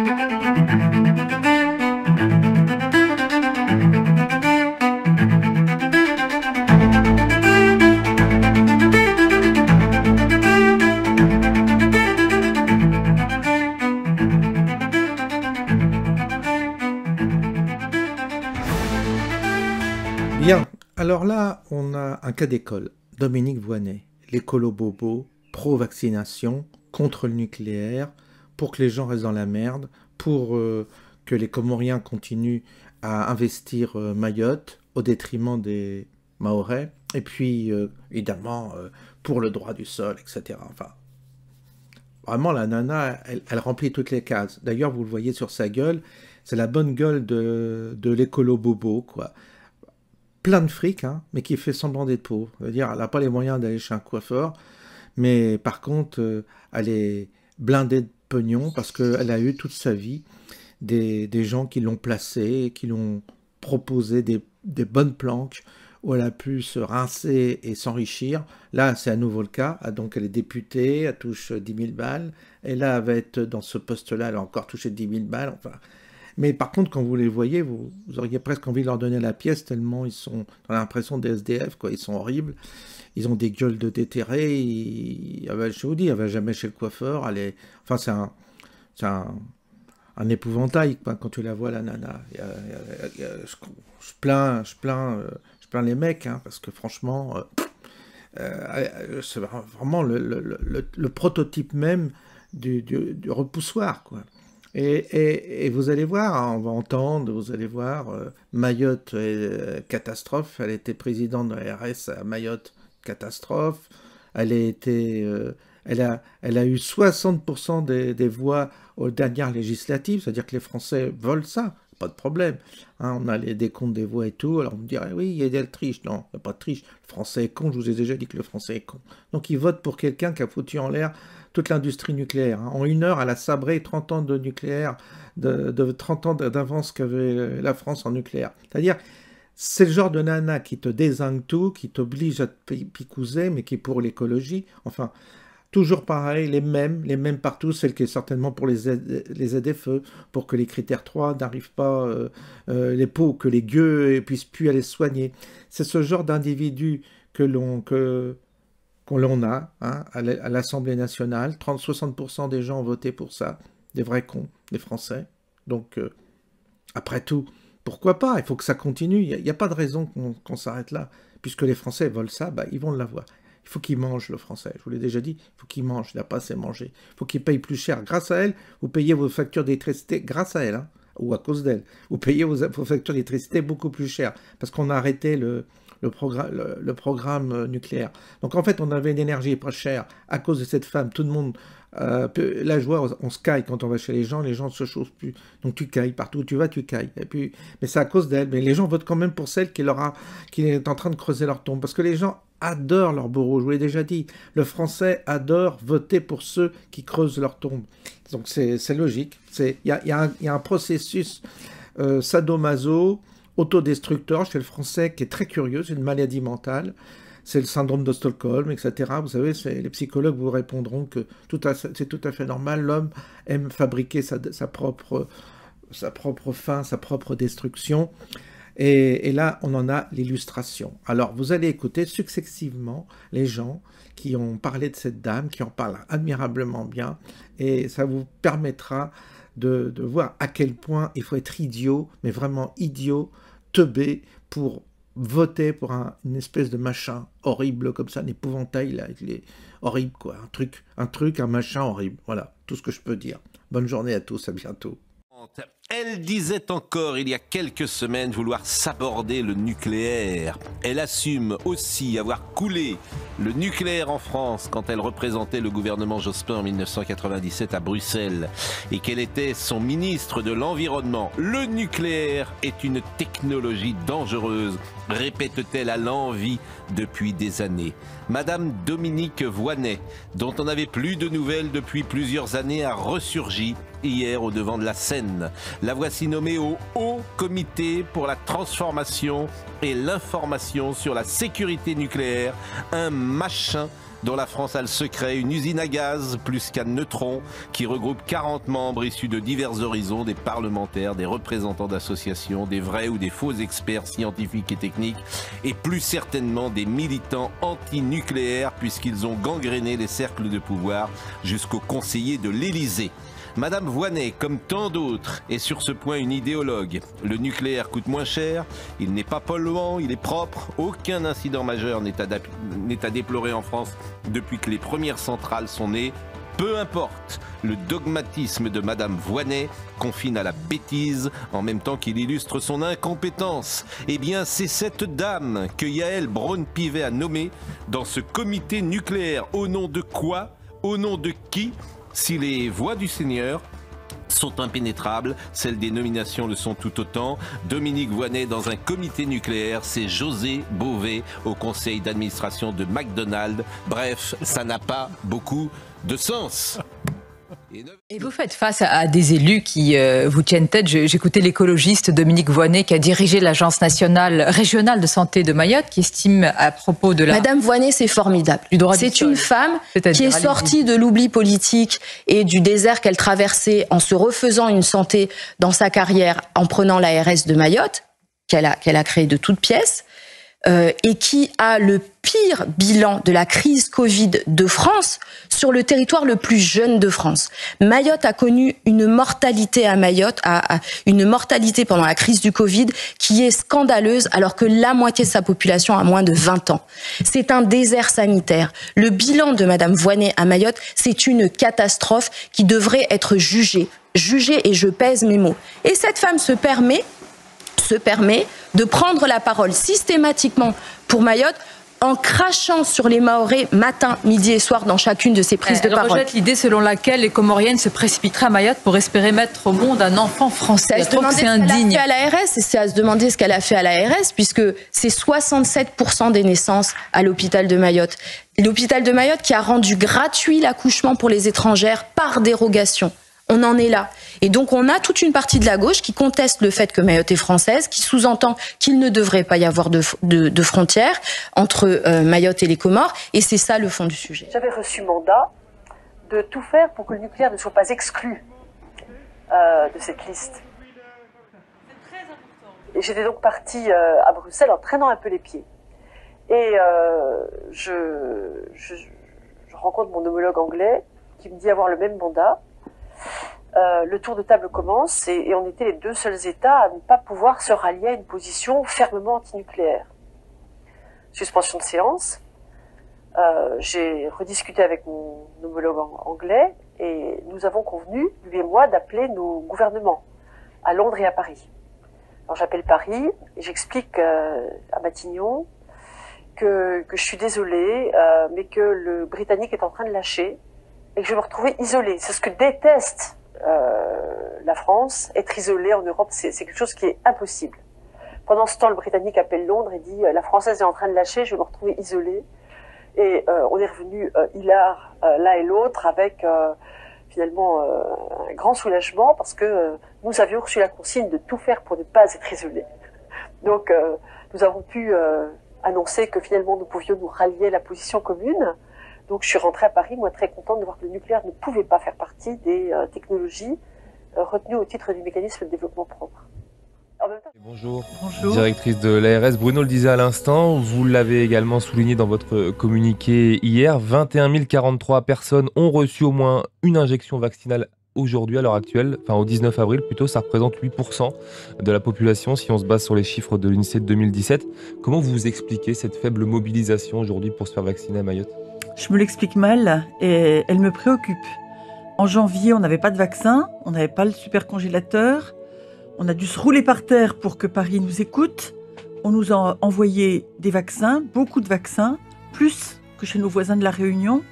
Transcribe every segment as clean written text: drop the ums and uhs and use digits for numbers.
Bien, alors là, on a un cas d'école. Dominique Voynet, l'écolo bobo, pro-vaccination, contre le nucléaire, pour que les gens restent dans la merde, pour que les Comoriens continuent à investir Mayotte au détriment des Mahorais, et puis évidemment pour le droit du sol, etc. Enfin, vraiment la nana, elle remplit toutes les cases. D'ailleurs, vous le voyez sur sa gueule, c'est la bonne gueule de l'écolo bobo, quoi. Plein de fric, hein, mais qui fait semblant d'être pauvre. C'est-à-dire, elle n'a pas les moyens d'aller chez un coiffeur, mais par contre, elle est blindée de pognon parce qu'elle a eu toute sa vie des gens qui l'ont placée, qui l'ont proposé des bonnes planques où elle a pu se rincer et s'enrichir. Là, c'est à nouveau le cas. Donc, elle est députée, elle touche 10 000 balles. Et là, elle va être dans ce poste-là, elle a encore touché 10 000 balles. Enfin, mais par contre, quand vous les voyez, vous auriez presque envie de leur donner la pièce, tellement ils sont dans l'impression des SDF, quoi. Ils sont horribles. Ils ont des gueules de déterrés. Je vous dis, elle va jamais chez le coiffeur. Enfin, c'est un épouvantail, quoi, quand tu la vois, la nana. Je plains les mecs, hein, parce que franchement, c'est vraiment le prototype même du repoussoir, quoi. Et vous allez voir, hein, on va entendre, vous allez voir, Mayotte, catastrophe, elle était présidente de la RS à Mayotte, catastrophe, elle a eu 60% des voix aux dernières législatives, c'est-à-dire que les Français veulent ça, pas de problème. Hein, on a les décomptes des voix et tout, alors on me dirait, oui, il y a des triches. Non, il n'y a pas de triche, le Français est con, je vous ai déjà dit que le Français est con. Donc ils votent pour quelqu'un qui a foutu en l'air toute l'industrie nucléaire. Hein. En 1 heure, elle a sabré 30 ans de nucléaire, de 30 ans d'avance qu'avait la France en nucléaire. C'est-à-dire, c'est le genre de nana qui te dézingue tout, qui t'oblige à te picouser, mais qui est pour l'écologie. Enfin, toujours pareil, les mêmes partout, celle qui est certainement pour les ZFE, pour que les critères 3 n'arrivent pas, les peaux, que les gueux ne puissent plus aller soigner. C'est ce genre d'individu qu'on a, hein, à l'Assemblée nationale. 60% des gens ont voté pour ça, des vrais cons, des Français. Donc, après tout, pourquoi pas? Il faut que ça continue. Il n'y a pas de raison qu'on s'arrête là. Puisque les Français veulent ça, bah, ils vont l'avoir. Il faut qu'ils mangent, le Français. Je vous l'ai déjà dit, il faut qu'ils mangent. Il n'a pas assez mangé. Il faut qu'ils payent plus cher. Grâce à elle, vous payez vos factures d'électricité, grâce à elle, hein, ou à cause d'elle. Vous payez vos factures d'électricité beaucoup plus cher. Parce qu'on a arrêté le programme nucléaire. Donc en fait, on avait une énergie pas chère à cause de cette femme. Tout le monde, là je vois, on se caille quand on va chez les gens ne se chauffent plus. Donc tu cailles, partout où tu vas, tu cailles. Et puis, mais c'est à cause d'elle. Mais les gens votent quand même pour celle qui est en train de creuser leur tombe. Parce que les gens adorent leur bourreau, je vous l'ai déjà dit. Le Français adore voter pour ceux qui creusent leur tombe. Donc c'est logique. Il y a un processus sadomaso, autodestructeur chez le Français qui est très curieux, c'est une maladie mentale, c'est le syndrome de Stockholm, etc. Vous savez, les psychologues vous répondront que c'est tout à fait normal, l'homme aime fabriquer sa propre fin, sa propre destruction, et là on en a l'illustration. Alors vous allez écouter successivement les gens qui ont parlé de cette dame, qui en parlent admirablement bien, et ça vous permettra de voir à quel point il faut être idiot, mais vraiment idiot, teubé, pour voter pour une espèce de machin horrible comme ça, un épouvantail, là, il est horrible, quoi, un machin horrible. Voilà, tout ce que je peux dire. Bonne journée à tous, à bientôt. Elle disait encore il y a quelques semaines vouloir s'aborder le nucléaire. Elle assume aussi avoir coulé le nucléaire en France quand elle représentait le gouvernement Jospin en 1997 à Bruxelles et qu'elle était son ministre de l'Environnement. Le nucléaire est une technologie dangereuse, répète-t-elle à l'envi depuis des années. Madame Dominique Voynet, dont on n'avait plus de nouvelles depuis plusieurs années, a ressurgi hier au devant de la scène. La voici nommée au Haut Comité pour la transformation et l'information sur la sécurité nucléaire, un machin dont la France a le secret, une usine à gaz plus qu'à neutrons qui regroupe 40 membres issus de divers horizons, des parlementaires, des représentants d'associations, des vrais ou des faux experts scientifiques et techniques, et plus certainement des militants anti-nucléaires puisqu'ils ont gangréné les cercles de pouvoir jusqu'aux conseillers de l'Élysée. Madame Voynet, comme tant d'autres, est sur ce point une idéologue. Le nucléaire coûte moins cher, il n'est pas polluant, il est propre. Aucun incident majeur n'est à déplorer en France depuis que les premières centrales sont nées. Peu importe, le dogmatisme de Madame Voynet confine à la bêtise en même temps qu'il illustre son incompétence. Eh bien, c'est cette dame que Yael Braun-Pivet a nommée dans ce comité nucléaire. Au nom de quoi? Au nom de qui? Si les voies du Seigneur sont impénétrables, celles des nominations le sont tout autant. Dominique Voynet dans un comité nucléaire, c'est José Bové au conseil d'administration de McDonald's. Bref, ça n'a pas beaucoup de sens. Et vous faites face à des élus qui vous tiennent tête. J'écoutais l'écologiste Dominique Voynet qui a dirigé l'Agence régionale de santé de Mayotte, qui estime à propos de la... Madame Voynet, c'est formidable. C'est une femme qui est sortie de l'oubli politique et du désert qu'elle traversait en se refaisant une santé dans sa carrière, en prenant l'ARS de Mayotte, qu'elle a créée de toutes pièces, et qui a le pire bilan de la crise Covid de France sur le territoire le plus jeune de France. Mayotte a connu une mortalité une mortalité pendant la crise du Covid qui est scandaleuse alors que la moitié de sa population a moins de 20 ans. C'est un désert sanitaire. Le bilan de Madame Voynet à Mayotte, c'est une catastrophe qui devrait être jugée, et je pèse mes mots. Et cette femme se permet de prendre la parole systématiquement pour Mayotte en crachant sur les Mahorais matin, midi et soir dans chacune de ses prises de parole. Elle rejette l'idée selon laquelle les Comoriennes se précipiteraient à Mayotte pour espérer mettre au monde un enfant français. C'est à se demander ce qu'elle a fait à l'ARS, et c'est à se demander ce qu'elle a fait à l'ARS, puisque c'est 67% des naissances à l'hôpital de Mayotte. L'hôpital de Mayotte qui a rendu gratuit l'accouchement pour les étrangères par dérogation. On en est là. Et donc on a toute une partie de la gauche qui conteste le fait que Mayotte est française, qui sous-entend qu'il ne devrait pas y avoir de frontières entre Mayotte et les Comores. Et c'est ça le fond du sujet. J'avais reçu mandat de tout faire pour que le nucléaire ne soit pas exclu de cette liste. Et j'étais donc partie à Bruxelles en traînant un peu les pieds. Et je rencontre mon homologue anglais qui me dit avoir le même mandat. Le tour de table commence et on était les deux seuls États à ne pas pouvoir se rallier à une position fermement antinucléaire. Suspension de séance. J'ai rediscuté avec mon homologue anglais et nous avons convenu, lui et moi, d'appeler nos gouvernements à Londres et à Paris. Alors j'appelle Paris et j'explique à Matignon que je suis désolée, mais que le Britannique est en train de lâcher et que je vais me retrouver isolée. C'est ce que déteste la France. Être isolée en Europe, c'est quelque chose qui est impossible. Pendant ce temps, le Britannique appelle Londres et dit la Française est en train de lâcher, je vais me retrouver isolée. Et on est revenu hilar l'un et l'autre avec finalement un grand soulagement parce que nous avions reçu la consigne de tout faire pour ne pas être isolés. Donc nous avons pu annoncer que finalement nous pouvions nous rallier à la position commune. Donc je suis rentrée à Paris, moi très contente de voir que le nucléaire ne pouvait pas faire partie des technologies retenues au titre du mécanisme de développement propre. Bonjour. Directrice de l'ARS, Bruno le disait à l'instant, vous l'avez également souligné dans votre communiqué hier, 21 043 personnes ont reçu au moins une injection vaccinale aujourd'hui à l'heure actuelle, enfin au 19 avril plutôt, ça représente 8% de la population si on se base sur les chiffres de l'INSEE de 2017. Comment vous expliquez cette faible mobilisation aujourd'hui pour se faire vacciner à Mayotte ? Je me l'explique mal et elle me préoccupe. En janvier, on n'avait pas de vaccin, on n'avait pas le supercongélateur, on a dû se rouler par terre pour que Paris nous écoute. On nous a envoyé des vaccins, beaucoup de vaccins, plus que chez nos voisins de la Réunion.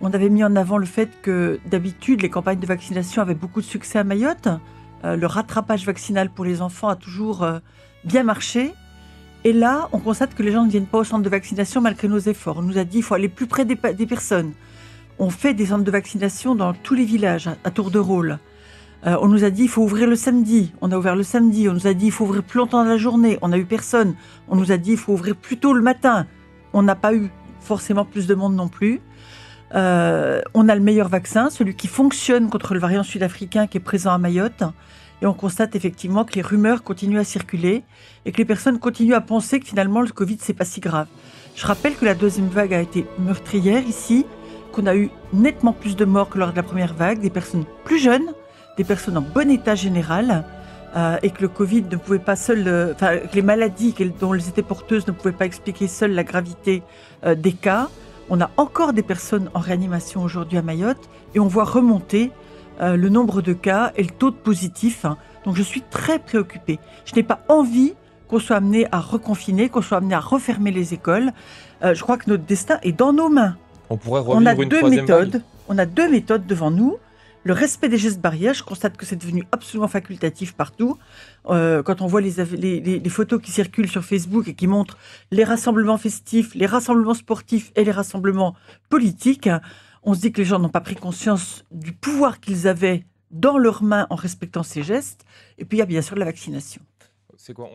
On avait mis en avant le fait que d'habitude, les campagnes de vaccination avaient beaucoup de succès à Mayotte. Le rattrapage vaccinal pour les enfants a toujours bien marché. Et là, on constate que les gens ne viennent pas au centre de vaccination malgré nos efforts. On nous a dit qu'il faut aller plus près des personnes. On fait des centres de vaccination dans tous les villages, à tour de rôle. On nous a dit il faut ouvrir le samedi. On a ouvert le samedi. On nous a dit il faut ouvrir plus longtemps dans la journée. On n'a eu personne. On nous a dit il faut ouvrir plus tôt le matin. On n'a pas eu forcément plus de monde non plus. On a le meilleur vaccin, celui qui fonctionne contre le variant sud-africain qui est présent à Mayotte. Et on constate effectivement que les rumeurs continuent à circuler et que les personnes continuent à penser que finalement le Covid, c'est pas si grave. Je rappelle que la deuxième vague a été meurtrière ici, qu'on a eu nettement plus de morts que lors de la première vague, des personnes plus jeunes, des personnes en bon état général, et que le Covid ne pouvait pas seul, que les maladies dont elles étaient porteuses ne pouvaient pas expliquer seules la gravité des cas. On a encore des personnes en réanimation aujourd'hui à Mayotte et on voit remonter le nombre de cas et le taux de positifs. Donc je suis très préoccupée. Je n'ai pas envie qu'on soit amené à reconfiner, qu'on soit amené à refermer les écoles. Je crois que notre destin est dans nos mains. On pourrait revivre une troisième vague. On a deux méthodes devant nous. Le respect des gestes barrières, je constate que c'est devenu absolument facultatif partout. Quand on voit les photos qui circulent sur Facebook et qui montrent les rassemblements festifs, les rassemblements sportifs et les rassemblements politiques, on se dit que les gens n'ont pas pris conscience du pouvoir qu'ils avaient dans leurs mains en respectant ces gestes. Et puis il y a bien sûr la vaccination. C'est quoi